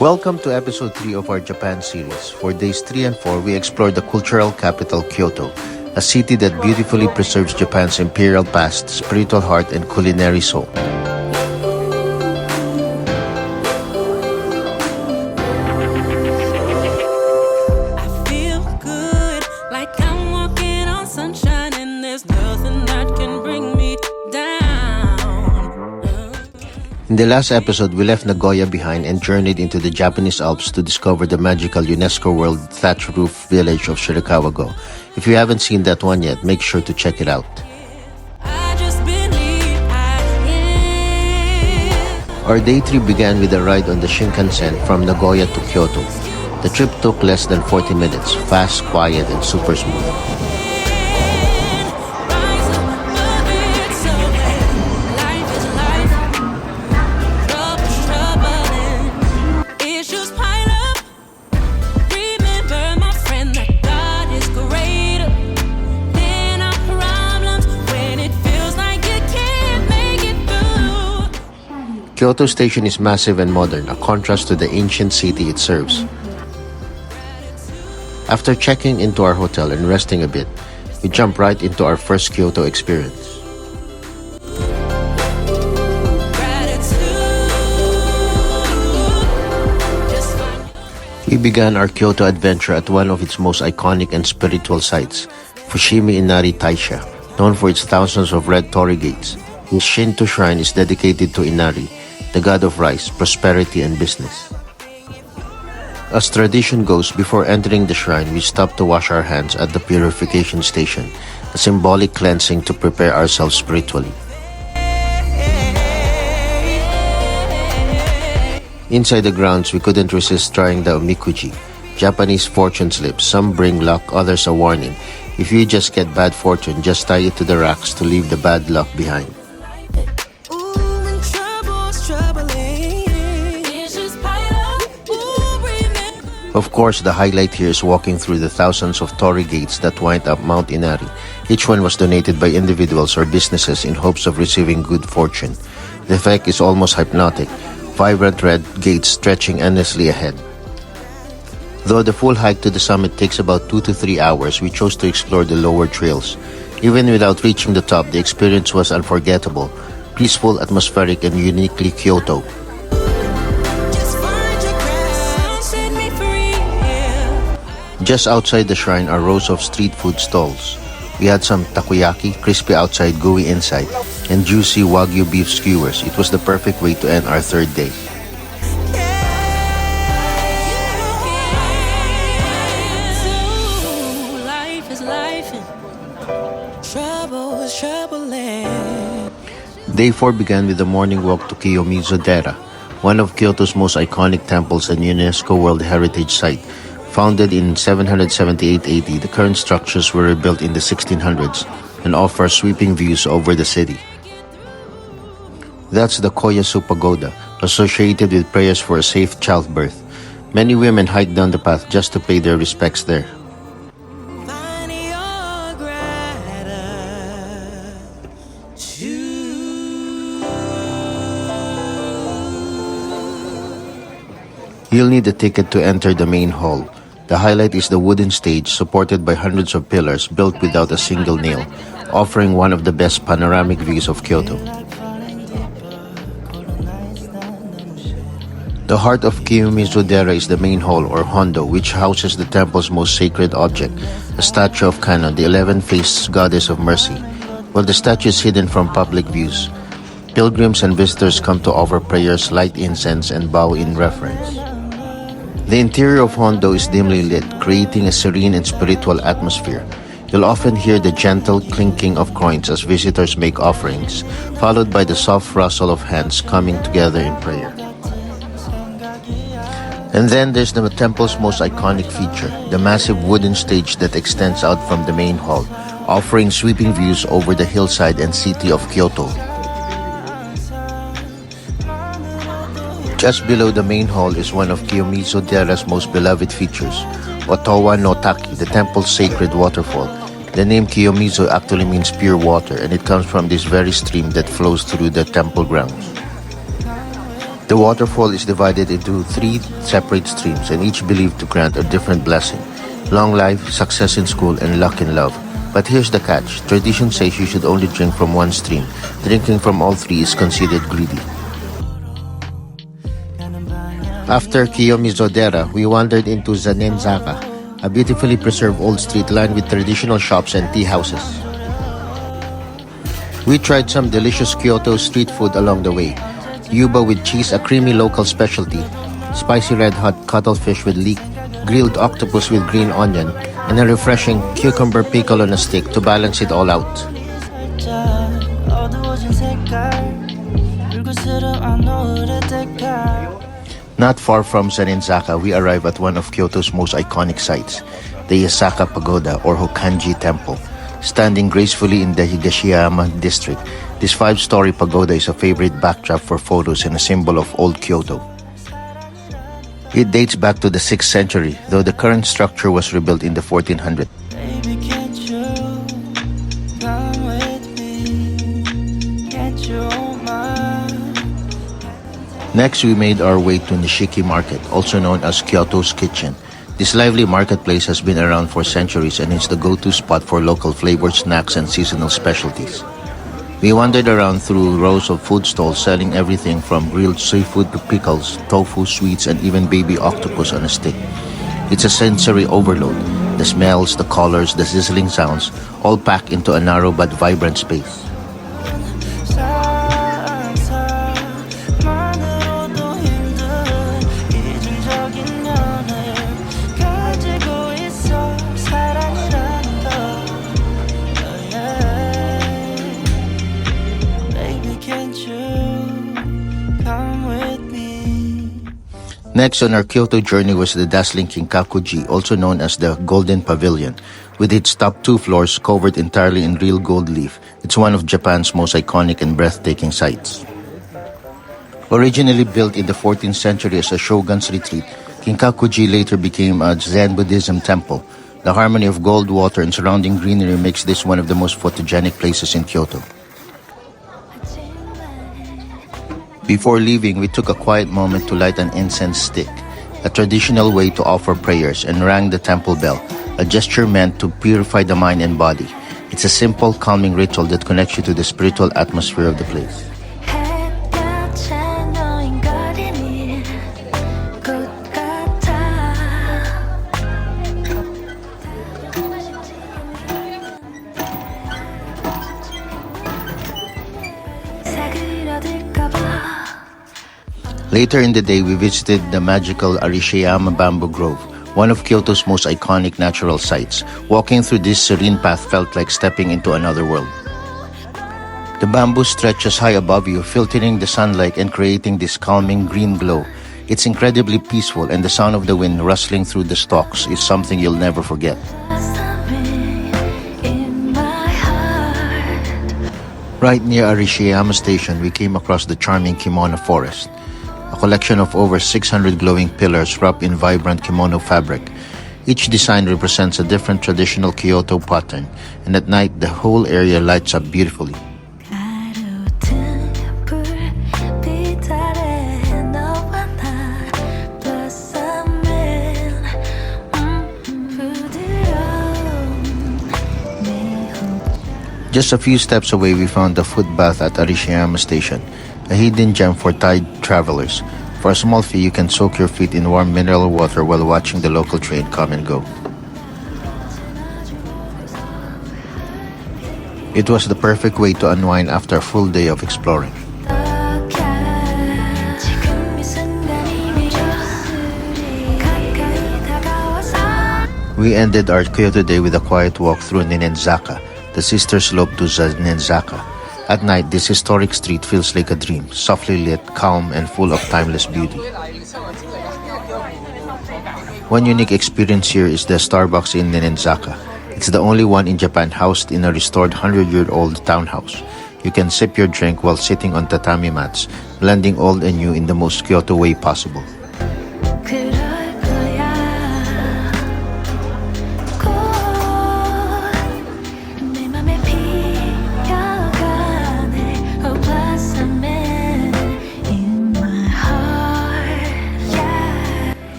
Welcome to episode 3 of our Japan series. For days 3 and 4, we explore the cultural capital Kyoto, a city that beautifully preserves Japan's imperial past, spiritual heart, and culinary soul. In the last episode, we left Nagoya behind and journeyed into the Japanese Alps to discover the magical UNESCO World Thatch Roof Village of Shirakawa-go. If you haven't seen that one yet, make sure to check it out. Our day 3 began with a ride on the Shinkansen from Nagoya to Kyoto. The trip took less than 40 minutes, fast, quiet, and super smooth. Kyoto Station is massive and modern, a contrast to the ancient city it serves. After checking into our hotel and resting a bit, we jump right into our first Kyoto experience. We began our Kyoto adventure at one of its most iconic and spiritual sites, Fushimi Inari Taisha, known for its thousands of red torii gates. This Shinto shrine is dedicated to Inari, the god of rice, prosperity, and business. As tradition goes, before entering the shrine, we stop to wash our hands at the purification station, a symbolic cleansing to prepare ourselves spiritually. Inside the grounds, we couldn't resist trying the omikuji, Japanese fortune slips. Some bring luck, others a warning. If you just get bad fortune, just tie it to the racks to leave the bad luck behind. Of course, the highlight here is walking through the thousands of torii gates that wind up Mount Inari. Each one was donated by individuals or businesses in hopes of receiving good fortune. The effect is almost hypnotic, vibrant red gates stretching endlessly ahead. Though the full hike to the summit takes about 2 to 3 hours, we chose to explore the lower trails. Even without reaching the top, the experience was unforgettable, peaceful, atmospheric, and uniquely Kyoto. Just outside the shrine are rows of street food stalls. We had some takoyaki, crispy outside, gooey inside, and juicy wagyu beef skewers. It was the perfect way to end our third day. Day 4 began with a morning walk to Kiyomizu-dera, one of Kyoto's most iconic temples and UNESCO World Heritage Site. Founded in 778 AD, the current structures were rebuilt in the 1600s and offer sweeping views over the city. That's the Yasaka Pagoda, associated with prayers for a safe childbirth. Many women hike down the path just to pay their respects there. You'll need a ticket to enter the main hall. The highlight is the wooden stage supported by hundreds of pillars built without a single nail, offering one of the best panoramic views of Kyoto. The heart of Kiyomizu-dera is the main hall or hondo, which houses the temple's most sacred object, a statue of Kannon, the 11-faced goddess of mercy. While the statue is hidden from public views, pilgrims and visitors come to offer prayers, light incense, and bow in reverence. The interior of Hondo is dimly lit, creating a serene and spiritual atmosphere. You'll often hear the gentle clinking of coins as visitors make offerings, followed by the soft rustle of hands coming together in prayer. And then there's the temple's most iconic feature, the massive wooden stage that extends out from the main hall, offering sweeping views over the hillside and city of Kyoto. Just below the main hall is one of Kiyomizu-dera's most beloved features, Otowa no Taki, the temple's sacred waterfall. The name Kiyomizu actually means pure water, and it comes from this very stream that flows through the temple grounds. The waterfall is divided into 3 separate streams and each believed to grant a different blessing: long life, success in school, and luck in love. But here's the catch. Tradition says you should only drink from one stream. Drinking from all 3 is considered greedy. After Kiyomizu-dera, we wandered into Sannenzaka, a beautifully preserved old street lined with traditional shops and tea houses. We tried some delicious Kyoto street food along the way. Yuba with cheese, a creamy local specialty, spicy red hot cuttlefish with leek, grilled octopus with green onion, and a refreshing cucumber pickle on a stick to balance it all out. Not far from Sannenzaka, we arrive at one of Kyoto's most iconic sites, the Yasaka Pagoda or Hokanji Temple. Standing gracefully in the Arashiyama district, this 5-story pagoda is a favorite backdrop for photos and a symbol of old Kyoto. It dates back to the 6th century, though the current structure was rebuilt in the 1400s. Next, we made our way to Nishiki Market, also known as Kyoto's Kitchen. This lively marketplace has been around for centuries and is the go-to spot for local flavored snacks and seasonal specialties. We wandered around through rows of food stalls selling everything from grilled seafood to pickles, tofu, sweets, and even baby octopus on a stick. It's a sensory overload. The smells, the colors, the sizzling sounds, all packed into a narrow but vibrant space. Next on our Kyoto journey was the dazzling Kinkaku-ji, also known as the Golden Pavilion. With its top 2 floors covered entirely in real gold leaf, it's one of Japan's most iconic and breathtaking sights. Originally built in the 14th century as a shogun's retreat, Kinkaku-ji later became a Zen Buddhism temple. The harmony of gold water and surrounding greenery makes this one of the most photogenic places in Kyoto. Before leaving, we took a quiet moment to light an incense stick, a traditional way to offer prayers, and rang the temple bell, a gesture meant to purify the mind and body. It's a simple, calming ritual that connects you to the spiritual atmosphere of the place. Later in the day, we visited the magical Arashiyama Bamboo Grove, one of Kyoto's most iconic natural sites. Walking through this serene path felt like stepping into another world. The bamboo stretches high above you, filtering the sunlight and creating this calming green glow. It's incredibly peaceful, and the sound of the wind rustling through the stalks is something you'll never forget. Right near Arashiyama Station, we came across the charming Kimono Forest, a collection of over 600 glowing pillars wrapped in vibrant kimono fabric. Each design represents a different traditional Kyoto pattern, and at night the whole area lights up beautifully. Just a few steps away, we found the Footbath at Arashiyama Station, a hidden gem for tide travelers. For a small fee, you can soak your feet in warm mineral water while watching the local train come and go. It was the perfect way to unwind after a full day of exploring. We ended our Kyoto day with a quiet walk through Ninenzaka, the sister slope to Sannenzaka. At night, this historic street feels like a dream, softly lit, calm, and full of timeless beauty. One unique experience here is the Starbucks in Ninenzaka. It's the only one in Japan housed in a restored 100-year-old townhouse. You can sip your drink while sitting on tatami mats, blending old and new in the most Kyoto way possible.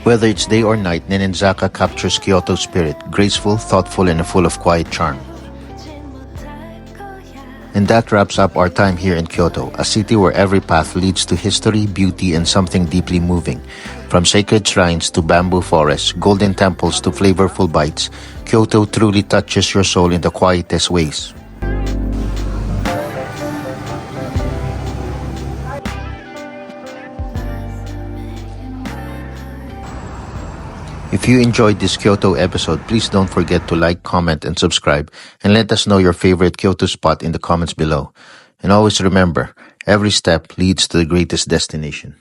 Whether it's day or night, Ninenzaka captures Kyoto's spirit, graceful, thoughtful, and full of quiet charm. And that wraps up our time here in Kyoto, a city where every path leads to history, beauty, and something deeply moving. From sacred shrines to bamboo forests, golden temples to flavorful bites, Kyoto truly touches your soul in the quietest ways. If you enjoyed this Kyoto episode, please don't forget to like, comment, and subscribe, and let us know your favorite Kyoto spot in the comments below. And always remember, every step leads to the greatest destination.